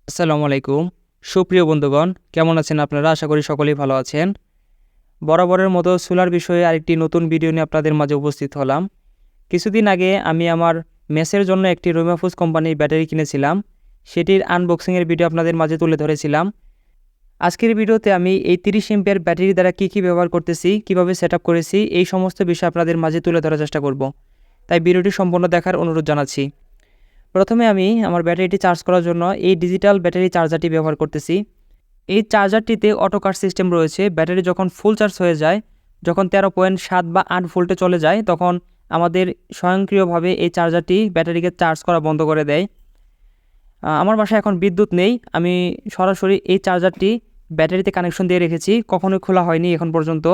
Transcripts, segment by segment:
আসসালামু আলাইকুম। সুপ্রিয় বন্ধুগণ, কেমন আছেন আপনারা? আশা করি সকলেই ভালো আছেন। বরাবরের মতো সোলার বিষয়ে আরেকটি নতুন ভিডিও নিয়ে আপনাদের মাঝে উপস্থিত হলাম। কিছুদিন আগে আমি আমার মেসের জন্য একটি রোমাফুজ কোম্পানির ব্যাটারি কিনেছিলাম। সেটির আনবক্সিংয়ের ভিডিও আপনাদের মাঝে তুলে ধরেছিলাম। আজকের ভিডিওতে আমি এই 30 এমপিয়ার ব্যাটারি দ্বারা কী ব্যবহার করতেছি, কিভাবে সেটআপ করেছি, এই সমস্ত বিষয় আপনাদের মাঝে তুলে ধরার চেষ্টা করব। তাই ভিডিওটি সম্পূর্ণ দেখার অনুরোধ জানাচ্ছি। প্রথমে আমি আমার ব্যাটারিটি চার্জ করার জন্য এই ডিজিটাল ব্যাটারি চার্জারটি ব্যবহার করতেছি। এই চার্জারটিতে অটো কাট সিস্টেম রয়েছে। ব্যাটারি যখন ফুল চার্জ হয়ে যায়, যখন 13.7 বা 8 ভোল্টে চলে যায়, তখন আমাদের স্বয়ংক্রিয়ভাবে এই চার্জারটি ব্যাটারিকে চার্জ করা বন্ধ করে দেয়। আমার বাসায় এখন বিদ্যুৎ নেই। আমি সরাসরি এই চার্জারটি ব্যাটারিতে কানেকশন দিয়ে রেখেছি, কখনোই খোলা হয়নি এখন পর্যন্ত।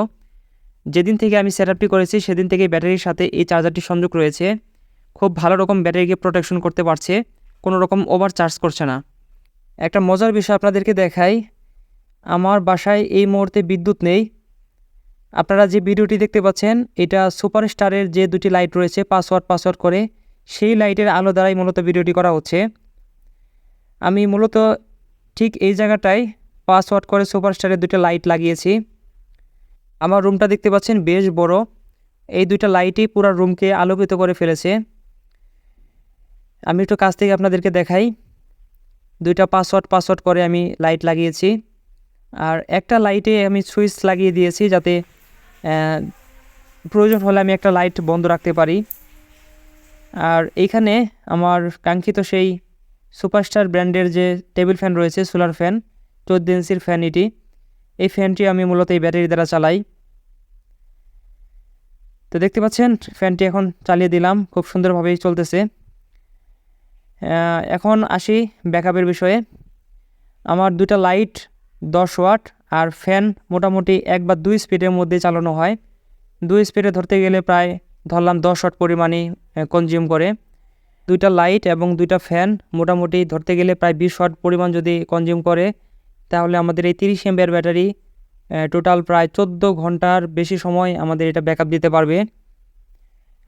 যেদিন থেকে আমি সেটআপটি করেছি সেদিন থেকে ব্যাটারির সাথে এই চার্জারটি সংযোগ রয়েছে। খুব ভালো রকম ব্যাটারিকে প্রোটেকশন করতে পারছে, কোনো রকম ওভার চার্জ করছে না। একটা মজার বিষয় আপনাদেরকে দেখাই, আমার বাসায় এই মুহূর্তে বিদ্যুৎ নেই। আপনারা যে ভিডিওটি দেখতে পাচ্ছেন, এটা সুপারস্টারের যে দুটি লাইট রয়েছে পাসওয়ার্ড করে, সেই লাইটের আলো দ্বারাই মূলত ভিডিওটি করা হচ্ছে। আমি মূলত ঠিক এই জায়গাটায় পাসওয়ার্ড করে সুপারস্টারের দুটো লাইট লাগিয়েছি। আমার রুমটা দেখতে পাচ্ছেন বেশ বড়। এই দুইটা লাইটই পুরো রুমকে আলোকিত করে ফেলেছে। আমি একটু কাছ থেকে আপনাদেরকে দেখাই। দুইটা পাসওয়ার্ড করে আমি লাইট লাগিয়েছি। আর একটা লাইটে আমি সুইচ লাগিয়ে দিয়েছি, যাতে প্রয়োজন হলে আমি একটা লাইট বন্ধ রাখতে পারি। আর এইখানে আমার কাঙ্ক্ষিত সেই সুপারস্টার ব্র্যান্ডের যে টেবিল ফ্যান রয়েছে, সোলার ফ্যান, 14 ইঞ্চির ফ্যান এটি। এই ফ্যানটি আমি মূলত এই ব্যাটারি দ্বারা চালাই। তো দেখতে পাচ্ছেন ফ্যানটি এখন চালিয়ে দিলাম, খুব সুন্দরভাবেই চলতেছে। এখন আসি ব্যাকআপের বিষয়ে। আমার দুটা লাইট 10 ওয়াট, আর ফ্যান মোটামুটি 1 বা 2 স্পিডের মধ্যে চালানো হয়। 2 স্পিডে ধরতে গেলে প্রায় ধরলাম 10 ওয়াট পরিমাণই কনজিউম করে। দুইটা লাইট এবং দুইটা ফ্যান মোটামুটি ধরতে গেলে প্রায় 20 ওয়াট পরিমাণ যদি কনজিউম করে, তাহলে আমাদের এই 30 এমপিয়ার ব্যাটারি টোটাল প্রায় 14 ঘন্টার বেশি সময় আমাদের এটা ব্যাকআপ দিতে পারবে।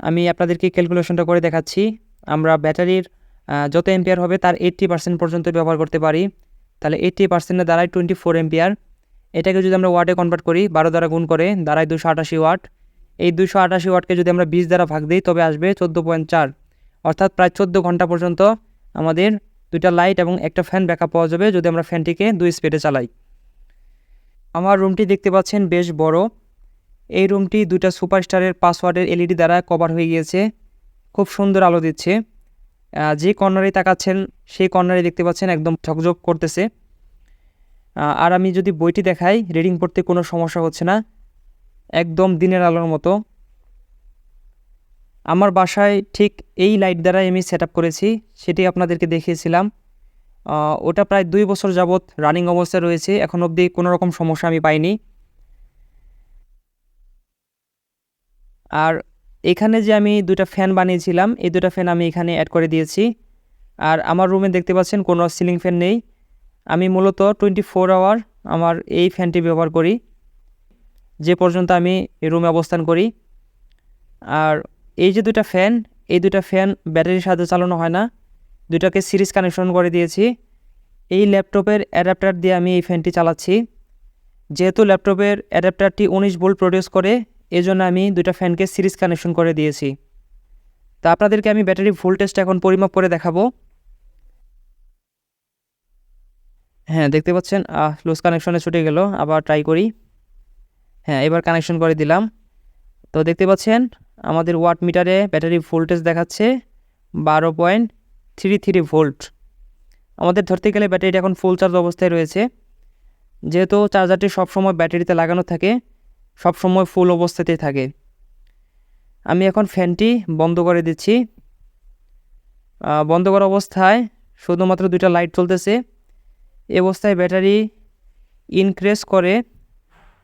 আমি আপনাদেরকে ক্যালকুলেশনটা করে দেখাচ্ছি। আমরা ব্যাটারির যত এম্পিয়ার হবে তার 80% পর্যন্ত ব্যবহার করতে পারি। তাহলে 80% দ্বারাই 24 এম্পিয়ার। এটাকে যদি আমরা ওয়াটে কনভার্ট করি, 12 দ্বারা গুণ করে দাঁড়ায় 288 ওয়াট। এই 288 ওয়াটকে যদি আমরা 20 দ্বারা ভাগ দিই, তবে আসবে 14.4, অর্থাৎ প্রায় 14 ঘন্টা পর্যন্ত আমাদের দুইটা লাইট এবং একটা ফ্যান ব্যাকআপ পাওয়া যাবে যদি আমরা ফ্যানটিকে 2 স্পিডে চালাই। আমার রুমটি দেখতে পাচ্ছেন বেশ বড়। এই রুমটি দুইটা সুপারস্টারের পাসওয়ার্ডের এলইডি দ্বারা কভার হয়ে গিয়েছে, খুব সুন্দর আলো দিচ্ছে। যে কর্নারে তাকাচ্ছেন সেই কর্নারে দেখতে পাচ্ছেন একদম ঝকঝক করতেছে। আর আমি যদি বইটি দেখাই, রিডিং পড়তে কোনো সমস্যা হচ্ছে না, একদম দিনের আলোর মতো। আমার বাসায় ঠিক এই লাইট দ্বারাই আমি সেটআপ করেছি, সেটি আপনাদেরকে দেখিয়েছিলাম। ওটা প্রায় 2 বছর যাবৎ রানিং অবস্থায় রয়েছে, এখন অবধি কোনো রকম সমস্যা আমি পাইনি। আর এখানে যে আমি দুটা ফ্যান বানিয়েছিলাম, এই দুটা ফ্যান আমি এখানে অ্যাড করে দিয়েছি। আর আমার রুমে দেখতে পাচ্ছেন কোনো সিলিং ফ্যান নেই। আমি মূলত 24 আওয়ার আমার এই ফ্যানটি ব্যবহার করি, যে পর্যন্ত আমি এই রুমে অবস্থান করি। আর এই যে দুটা ফ্যান, এই দুটা ফ্যান ব্যাটারির সাথে চালানো হয় না, দুটাকে সিরিজ কানেকশন করে দিয়েছি। এই ল্যাপটপের অ্যাডাপ্টার দিয়ে আমি এই ফ্যানটি চালাচ্ছি। যেহেতু ল্যাপটপের অ্যাডাপ্টারটি 19 ভোল্ট প্রডিউস করে, এজন্য আমি দুটা ফ্যানকে সিরিজ কানেকশন করে দিয়েছি। তা আপনাদেরকে আমি ব্যাটারি ভোল্টেজটা এখন পরিমাপ করে দেখাবো। হ্যাঁ, দেখতে পাচ্ছেন লুজ কানেকশনে ছুটে গেল, আবার ট্রাই করি। হ্যাঁ, এবার কানেকশন করে দিলাম। তো দেখতে পাচ্ছেন আমাদের ওয়াট মিটারে ব্যাটারি ভোল্টেজ দেখাচ্ছে 12.33 ভোল্ট। আমাদের ধরতে গেলে ব্যাটারিটা এখন ফুল চার্জ অবস্থায় রয়েছে। যেহেতু চার্জারটি সবসময় ব্যাটারিতে লাগানো থাকে, সবসময় ফুল অবস্থাতেই থাকে। আমি এখন ফ্যানটি বন্ধ করে দিচ্ছি। বন্ধ করা অবস্থায় শুধুমাত্র দুইটা লাইট চলতেছে। এই অবস্থায় ব্যাটারি ইনক্রিজ করে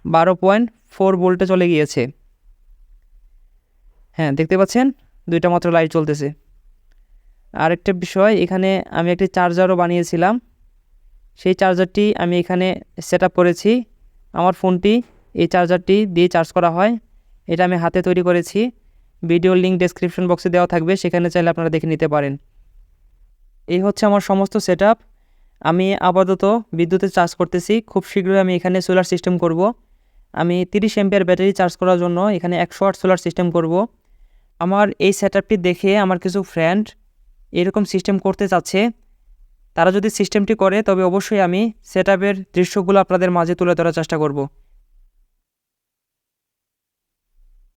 12.4 ভোল্টে চলে গিয়েছে। হ্যাঁ, দেখতে পাচ্ছেন দুইটা মাত্র লাইট চলতেছে। আরেকটা বিষয়, এখানে আমি একটি চার্জারও বানিয়েছিলাম, সেই চার্জারটি আমি এখানে সেটআপ করেছি। আমার ফোনটি এই চার্জারটি দিয়ে চার্জ করা হয়। এটা আমি হাতে তৈরি করেছি। ভিডিওর লিঙ্ক ডেসক্রিপশন বক্সে দেওয়া থাকবে, সেখানে চাইলে আপনারা দেখে নিতে পারেন। এই হচ্ছে আমার সমস্ত সেটআপ। আমি আপাতত বিদ্যুতে চার্জ করতেছি, খুব শীঘ্রই আমি এখানে সোলার সিস্টেম করব। আমি 30 অ্যাম্পিয়ার ব্যাটারি চার্জ করার জন্য এখানে 100 ওয়াট সোলার সিস্টেম করব। আমার এই সেটআপটি দেখে আমার কিছু ফ্রেন্ড এরকম সিস্টেম করতে চাচ্ছে। তারা যদি সিস্টেমটি করে তবে অবশ্যই আমি সেটআপের দৃশ্যগুলো আপনাদের মাঝে তুলে ধরার চেষ্টা করব।